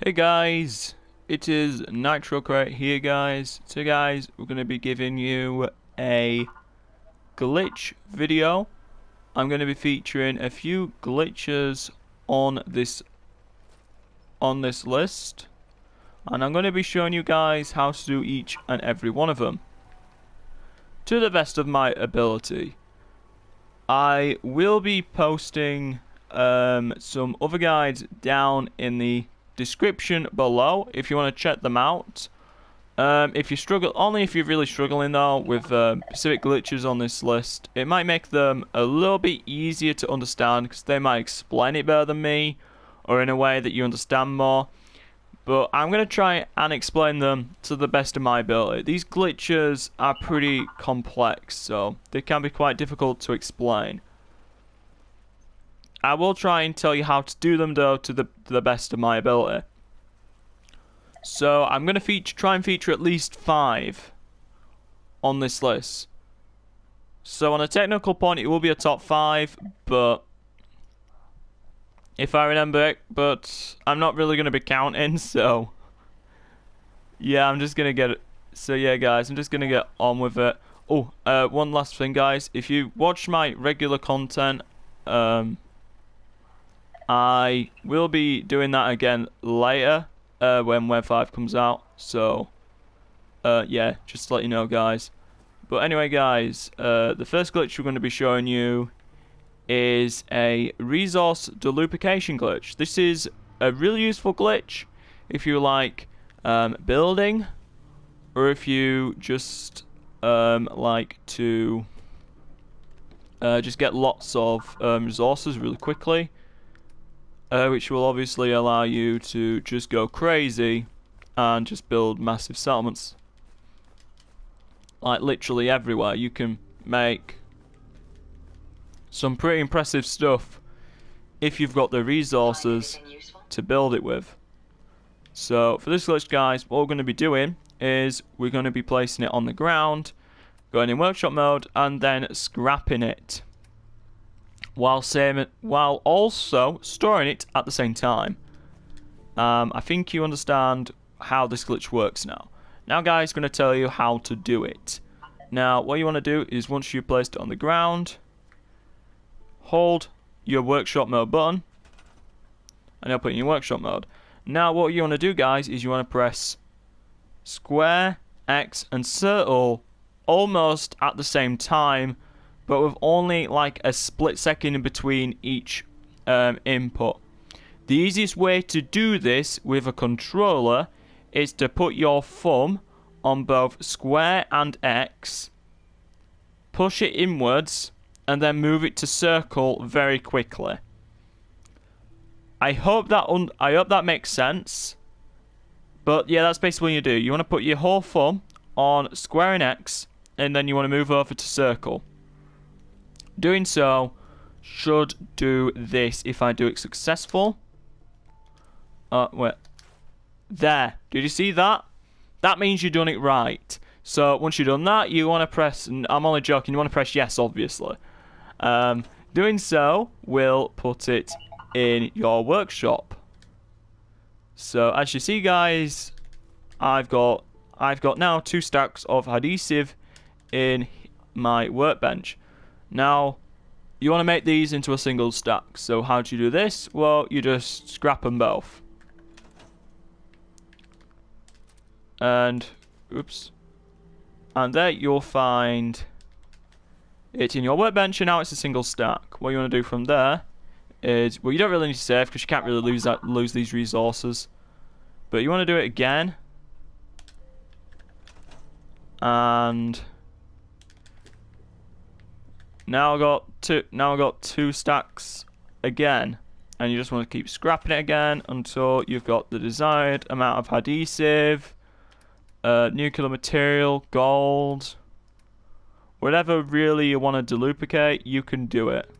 Hey guys, it is Nitro Crate here guys. So guys, we're going to be giving you a glitch video. I'm going to be featuring a few glitches on this list, and I'm going to be showing you guys how to do each and every one of them to the best of my ability. I will be posting some other guides down in the description below if you want to check them out. If you struggle, only if you're really struggling though with specific glitches on this list, it might make them a little bit easier to understand because they might explain it better than me or in a way that you understand more. But I'm going to try and explain them to the best of my ability. These glitches are pretty complex, so they can be quite difficult to explain. I will try and tell you how to do them though to the best of my ability. So I'm going to try and feature at least 5 on this list. So on a technical point it will be a top 5, but if I remember it, but I'm not really going to be counting, so yeah, I'm just going to get it. So yeah guys, I'm just going to get on with it. Oh, one last thing guys, if you watch my regular content, I will be doing that again later when Web 5 comes out. So, yeah, just to let you know, guys. But anyway, guys, the first glitch we're going to be showing you is a resource deluplication glitch. This is a really useful glitch if you like building, or if you just like to just get lots of resources really quickly. Which will obviously allow you to just go crazy and just build massive settlements. Like literally everywhere. You can make some pretty impressive stuff if you've got the resources to build it with. So for this glitch guys, what we're going to be doing is we're going to be placing it on the ground, going in workshop mode, and then scrapping it. While also storing it at the same time. I think you understand how this glitch works now. Now guys, I'm going to tell you how to do it. Now what you want to do is once you've placed it on the ground, hold your workshop mode button, and it'll put it in your workshop mode. Now what you want to do guys is you want to press square, X and circle almost at the same time, but with only like a split second in between each input. The easiest way to do this with a controller is to put your thumb on both square and X, push it inwards, and then move it to circle very quickly. I hope that makes sense. But yeah, that's basically what you do. You want to put your whole thumb on square and X, and then you want to move over to circle. Doing so should do this if I do it successful. Wait. There. Did you see that? That means you've done it right. So once you've done that, you want to press, and I'm only joking, you want to press yes, obviously. Doing so will put it in your workshop. So as you see guys, I've got now 2 stacks of adhesive in my workbench. Now, you want to make these into a single stack. So how do you do this? Well, you just scrap them both. And, oops. And there you'll find it in your workbench, and now it's a single stack. What you want to do from there is, well, you don't really need to save because you can't really lose these resources. But you want to do it again. And now I got 2 stacks again, and you just want to keep scrapping it again until you've got the desired amount of adhesive, nuclear material, gold, whatever really you want to deluplicate, you can do it.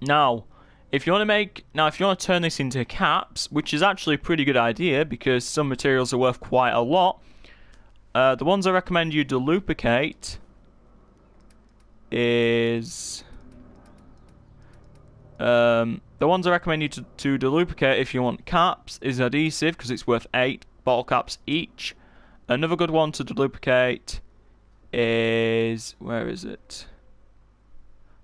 Now, if you want to turn this into caps, which is actually a pretty good idea because some materials are worth quite a lot, the ones I recommend you deluplicate is the ones I recommend you to duplicate if you want caps is adhesive, because it's worth 8 bottle caps each. Another good one to duplicate is, where is it?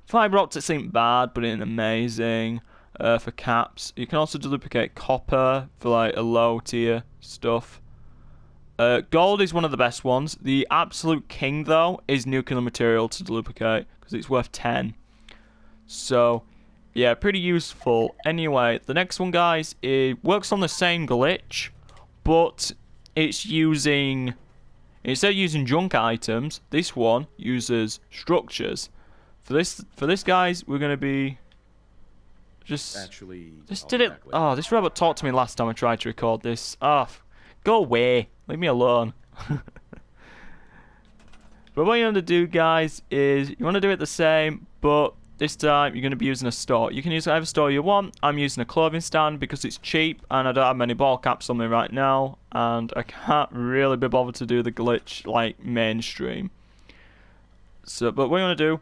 Fiber optics ain't bad, but it ain't amazing for caps. You can also duplicate copper for like a low tier stuff. Gold is one of the best ones. The absolute king though is nuclear material to duplicate, because it's worth 10. So yeah, pretty useful. Anyway, the next one, guys, it works on the same glitch, but it's using, instead of using junk items, this one uses structures. For this, guys, we're gonna be just did it. Oh, this robot talked to me last time I tried to record this. Oh, go away, leave me alone. But what you want to do, guys, is you want to do it the same, but this time you're going to be using a store. You can use whatever store you want. I'm using a clothing stand because it's cheap and I don't have many ball caps on me right now, and I can't really be bothered to do the glitch like mainstream. So, but what you want to do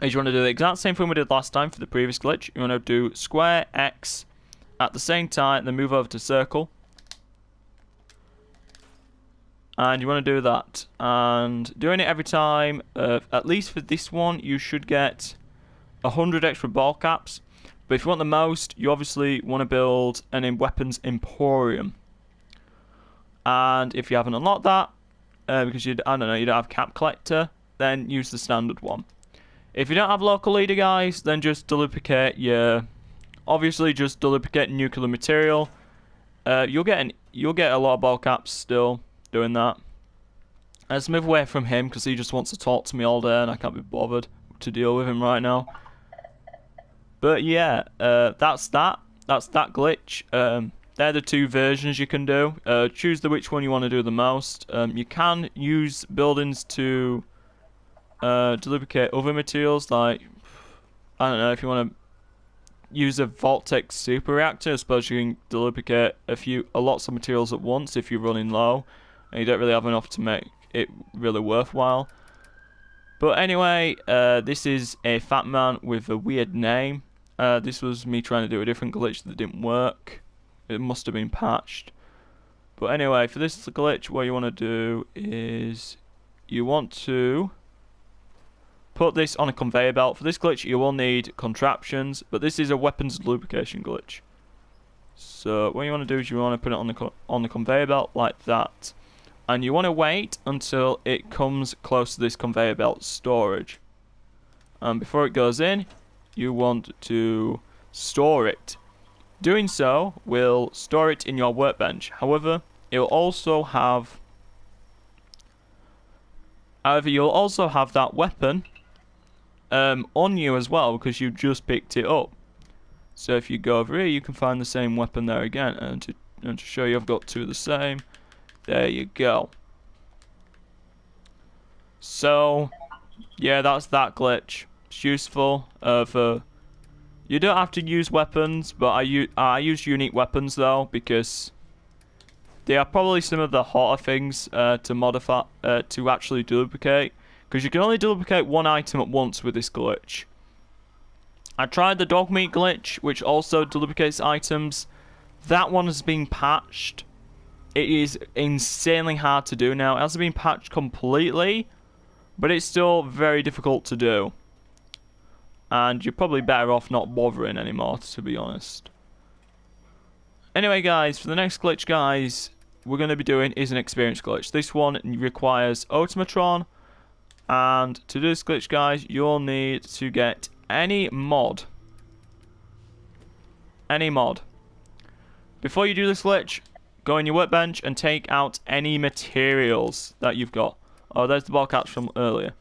is you want to do the exact same thing we did last time for the previous glitch. You want to do square, X at the same time, then move over to circle. And you want to do that. And doing it every time, at least for this one, you should get 100 extra ball caps. But if you want the most, you obviously want to build an weapons emporium. And if you haven't unlocked that, because you don't have cap collector, then use the standard one. If you don't have local leader, guys, then just duplicate your, obviously just duplicate nuclear material. You'll get a lot of ball caps still doing that. Let's move away from him because he just wants to talk to me all day and I can't be bothered to deal with him right now. But yeah, that's that glitch. They're the two versions you can do. Choose which one you want to do the most. You can use buildings to duplicate other materials, like, I don't know, if you want to use a Voltec super reactor, I suppose you can duplicate lots of materials at once if you're running low and you don't really have enough to make it really worthwhile. But anyway, this is a fat man with a weird name. This was me trying to do a different glitch that didn't work. It must have been patched. But anyway, for this glitch, what you want to do is you want to put this on a conveyor belt. For this glitch, you will need contraptions, but this is a weapons lubrication glitch. So what you want to do is you want to put it on the conveyor belt like that. And you want to wait until it comes close to this conveyor belt storage. And before it goes in, you want to store it. Doing so will store it in your workbench. However, you'll also have that weapon on you as well, because you just picked it up. So if you go over here, you can find the same weapon there again. And to show you I've got two of the same, there you go. So yeah, that's that glitch. It's useful for, you don't have to use weapons, but I use unique weapons though, because they are probably some of the hotter things to modify, to actually duplicate, because you can only duplicate one item at once with this glitch. I tried the dog meat glitch, which also duplicates items. That one has been patched. It is insanely hard to do now. It hasn't been patched completely, but it's still very difficult to do. And you're probably better off not bothering anymore, to be honest. Anyway, guys, for the next glitch, guys, we're going to be doing is an experience glitch. This one requires automatron. And to do this glitch, guys, you'll need to get any mod. Any mod. Before you do this glitch, go in your workbench and take out any materials that you've got. Oh, there's the ball caps from earlier.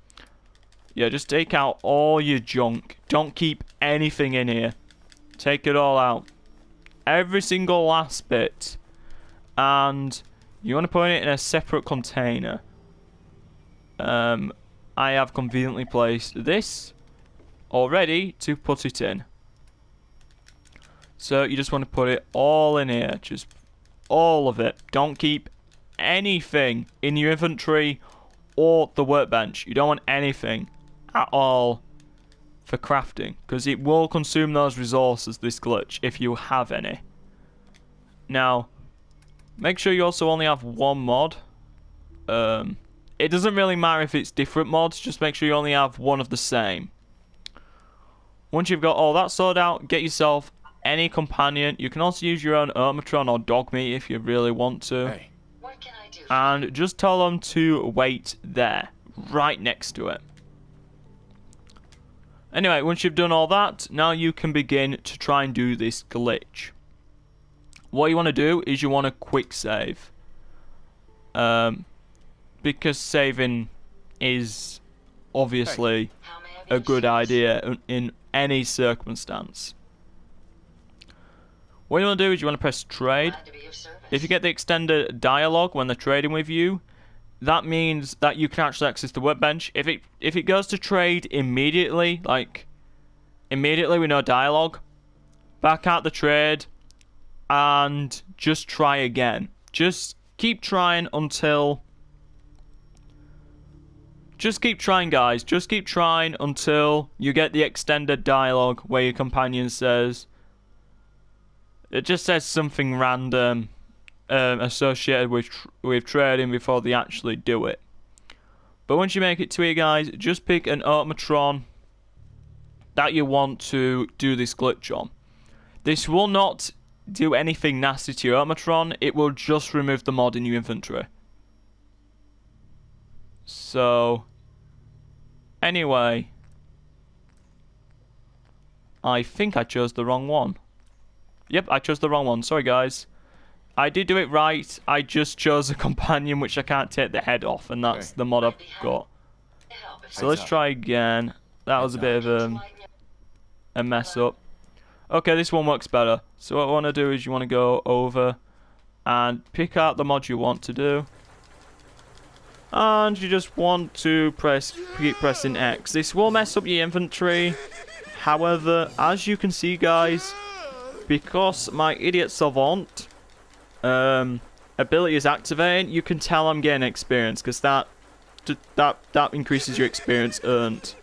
Yeah, just take out all your junk. Don't keep anything in here. Take it all out. Every single last bit. And you want to put it in a separate container. I have conveniently placed this already to put it in. So you just want to put it all in here. Just all of it. Don't keep anything in your inventory or the workbench. You don't want anything at all for crafting, because it will consume those resources, this glitch, if you have any. Now, make sure you also only have one mod. It doesn't really matter if it's different mods, just make sure you only have one of the same. Once you've got all that sorted out, get yourself any companion. You can also use your own automatron or dog meat if you really want to. Hey. What can I do? And just tell them to wait there, right next to it. Anyway, once you've done all that, now you can begin to try and do this glitch. What you want to do is you want to quick save. Because saving is obviously How may I be a of good service? idea in any circumstance. What you want to do is you want to press trade. Glad to be of service. If you get the extended dialogue when they're trading with you, that means that you can actually access the workbench. If it goes to trade immediately, like immediately with no dialogue, back out the trade and just try again. Just keep trying until... Just keep trying, guys. Just keep trying until you get the extended dialogue where your companion says... It just says something random associated with trading before they actually do it. But once you make it to here, guys, just pick an automatron that you want to do this glitch on. This will not do anything nasty to your automatron. It will just remove the mod in your inventory. So, anyway, I think I chose the wrong one. Yep, I chose the wrong one. Sorry, guys. I did do it right. I just chose a companion which I can't take the head off, and that's the mod I've got. Help if So let's try again. That was a bit of a mess up. Okay, this one works better. So what I want to do is you want to go over and pick out the mod you want to do. And you just want to keep pressing X. This will mess up your inventory. However, as you can see, guys, because my idiot savant ability is activating, you can tell I'm getting experience, because that increases your experience earned.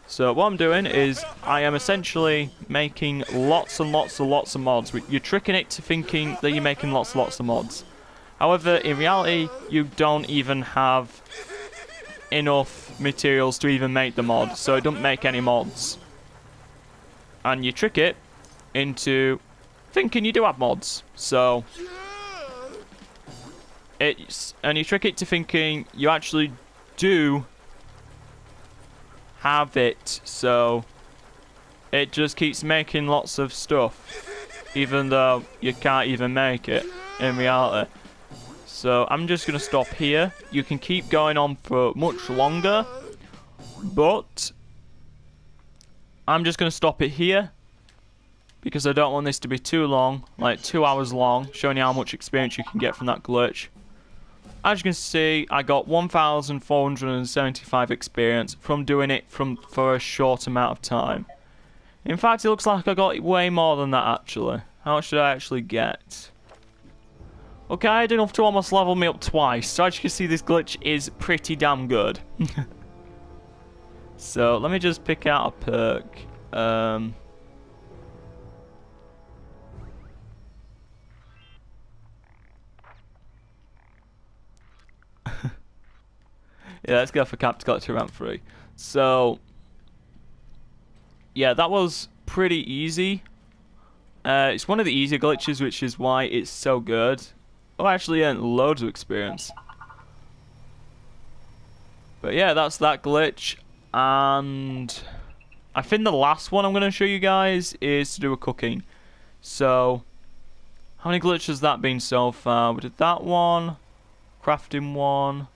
So what I'm doing is I am essentially making lots and lots of mods. You're tricking it to thinking that you're making lots of mods. However, in reality, you don't even have enough materials to even make the mod, so it doesn't make any mods. And you trick it into thinking you do have mods. So and you trick it to thinking you actually do have it, so it just keeps making lots of stuff even though you can't even make it in reality. So I'm just gonna stop here. You can keep going on for much longer, but I'm just gonna stop it here because I don't want this to be too long, like 2 hours long, showing you how much experience you can get from that glitch. As you can see, I got 1,475 experience from doing it for a short amount of time. In fact, it looks like I got way more than that actually. How much did I actually get? Okay, I had enough to almost level me up twice, so as you can see, this glitch is pretty damn good. So, let me just pick out a perk. Yeah, let's go for Captain Collector rank 3. So, yeah, that was pretty easy. It's one of the easier glitches, which is why it's so good. Oh, I actually earned loads of experience. But yeah, that's that glitch. And I think the last one I'm going to show you guys is to do with cooking. So, how many glitches has that been so far? We did that one, crafting one,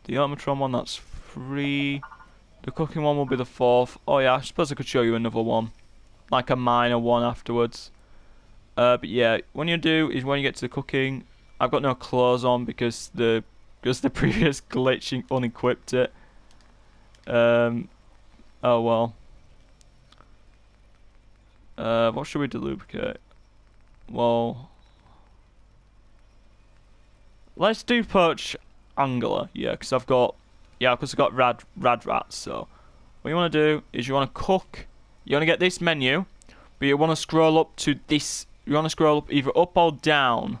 the automatron one, that's 3. The cooking one will be the 4th. Oh yeah, I suppose I could show you another one, like a minor one afterwards. But yeah, when you do is when you get to the cooking, I've got no clothes on because the previous glitch unequipped it. Oh well. What should we duplicate? Well, let's do poach angler, yeah, because I've got rad rats, so what you want to do is you want to cook. You want to get this menu, but you want to scroll up to this. You want to scroll up either up or down,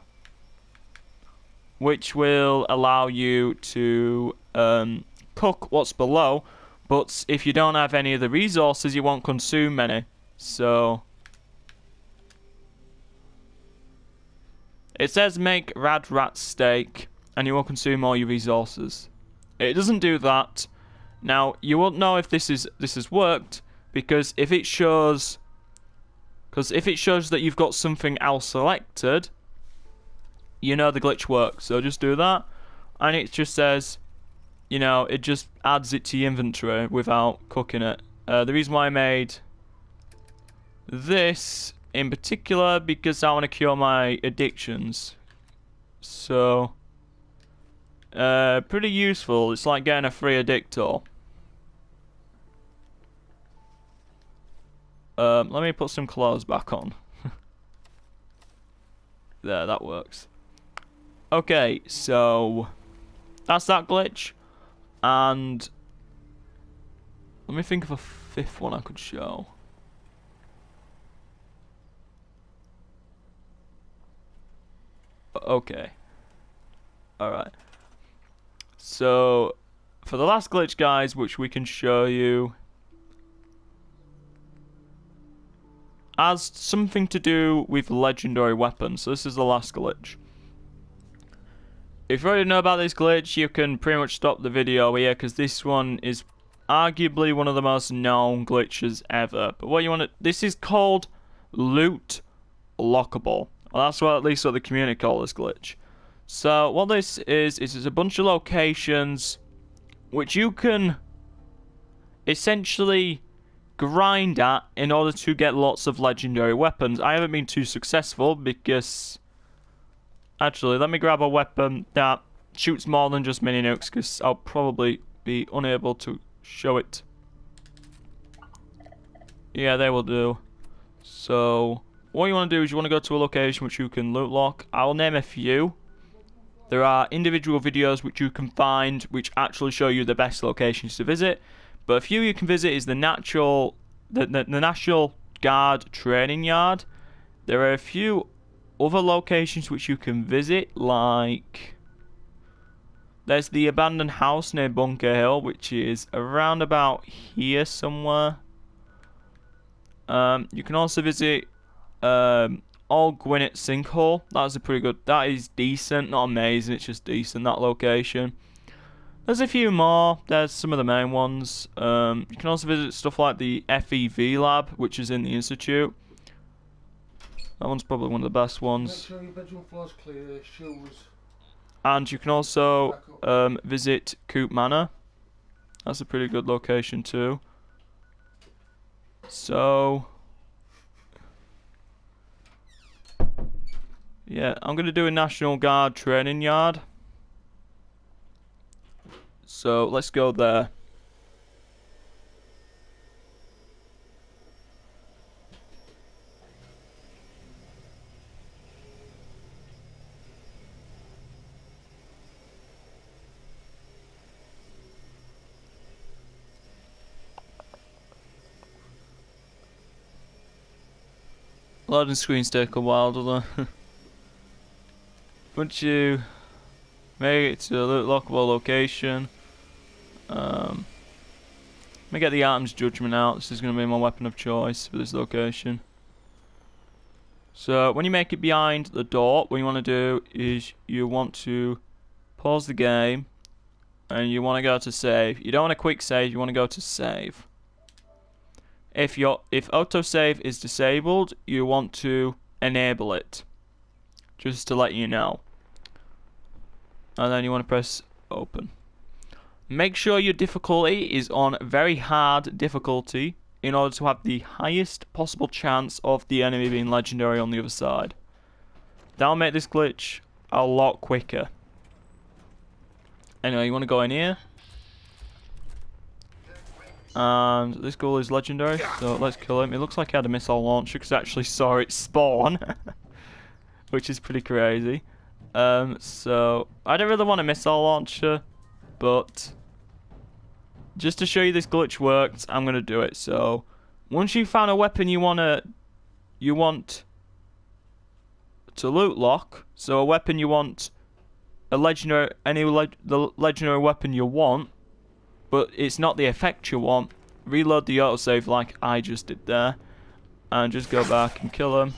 which will allow you to cook what's below. But if you don't have any of the resources, you won't consume any. So it says make radroach steak, and you will consume all your resources. It doesn't do that. Now you won't know if this has worked because if it shows that you've got something else selected, you know the glitch works. So just do that, and it just says, you know, it just adds it to your inventory without cooking it. The reason why I made this in particular because I want to cure my addictions. So pretty useful. It's like getting a free addictor. Let me put some clothes back on. There, that works. Okay, so that's that glitch. And let me think of a fifth one I could show. Okay. Alright. So, for the last glitch, guys, which we can show you, has something to do with legendary weapons. So this is the last glitch. If you already know about this glitch, you can pretty much stop the video here, because this one is arguably one of the most known glitches ever. But what you want to... This is called loot lockable. Well, that's what at least what the community call this glitch. So what this is a bunch of locations which you can essentially grind at in order to get lots of legendary weapons. I haven't been too successful because... Actually, let me grab a weapon that shoots more than just mini nukes, because I'll probably be unable to show it. Yeah, they will do. So, what you want to do is you want to go to a location which you can loot lock. I'll name a few. There are individual videos which you can find which actually show you the best locations to visit. But a few you can visit is the National Guard Training Yard. There are a few other locations which you can visit, like there's the abandoned house near Bunker Hill, which is around about here somewhere. You can also visit Old Gwinnett Sinkhole. That's a pretty good. That is decent, not amazing. It's just decent, that location. There's a few more. There's some of the main ones. You can also visit stuff like the FEV lab, which is in the Institute. That one's probably one of the best ones. Make sure your bedroom floor's clear, shoes. And you can also visit Coop Manor. That's a pretty good location too. So, yeah, I'm going to do a National Guard training yard. So, let's go there. Loading screens take a while, don't they? Once you make it to a lockable location, let me get the Artem's Judgment out. This is going to be my weapon of choice for this location. So when you make it behind the door, what you want to do is you want to pause the game and you want to go to save. You don't want to quick save, you want to go to save. If autosave is disabled, you want to enable it. Just to let you know. And then you want to press open. Make sure your difficulty is on very hard difficulty in order to have the highest possible chance of the enemy being legendary on the other side. That'll make this glitch a lot quicker. Anyway, you want to go in here. And this ghoul is legendary, so let's kill him. It looks like he had a missile launcher because I actually saw it spawn. Which is pretty crazy. So, I don't really want a missile launcher, but just to show you this glitch works, I'm gonna do it. So, once you found a weapon you want to loot lock, so a weapon you want, the legendary weapon you want, but it's not the effect you want, reload the autosave like I just did there, and just go back and kill them.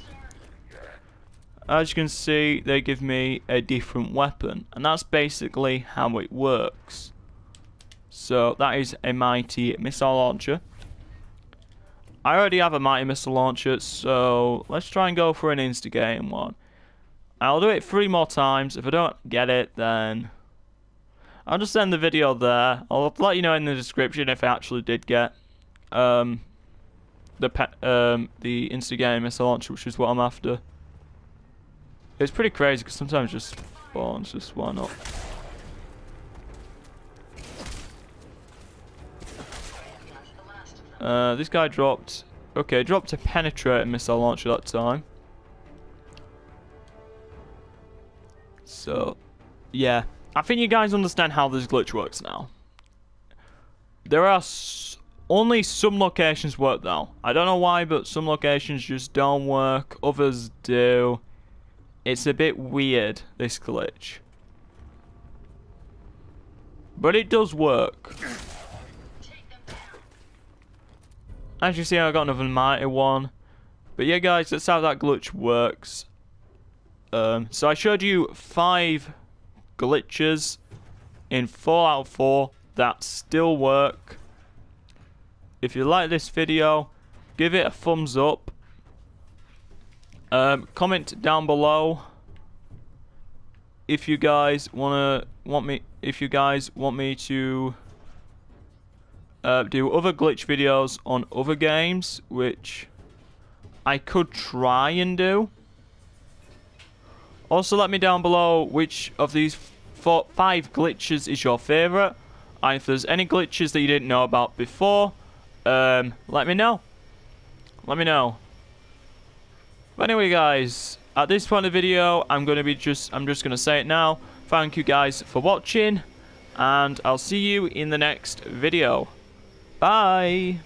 As you can see, they give me a different weapon, and that's basically how it works. So that is a mighty missile launcher. I already have a mighty missile launcher, so let's try and go for an instigating one. I'll do it 3 more times. If I don't get it, then I'll just end the video there. I'll let you know in the description if I actually did get the instigating missile launcher, which is what I'm after. It's pretty crazy because sometimes it just spawns, just why not? This guy dropped, okay, dropped a penetrating missile launcher that time. So, yeah, I think you guys understand how this glitch works now. There are only some locations work though. I don't know why, but some locations just don't work, others do. It's a bit weird, this glitch. But it does work. As you see, I got another mighty one. But yeah, guys, that's how that glitch works. So I showed you 5 glitches in 4 out of 4 that still work. If you like this video, give it a thumbs up. Comment down below if you guys want me to do other glitch videos on other games, which I could try and do. Also, let me down below which of these 5 glitches is your favourite, and if there's any glitches that you didn't know about before, let me know. Let me know. But anyway, guys, at this point of the video, I'm just gonna say it now. Thank you guys for watching, and I'll see you in the next video. Bye.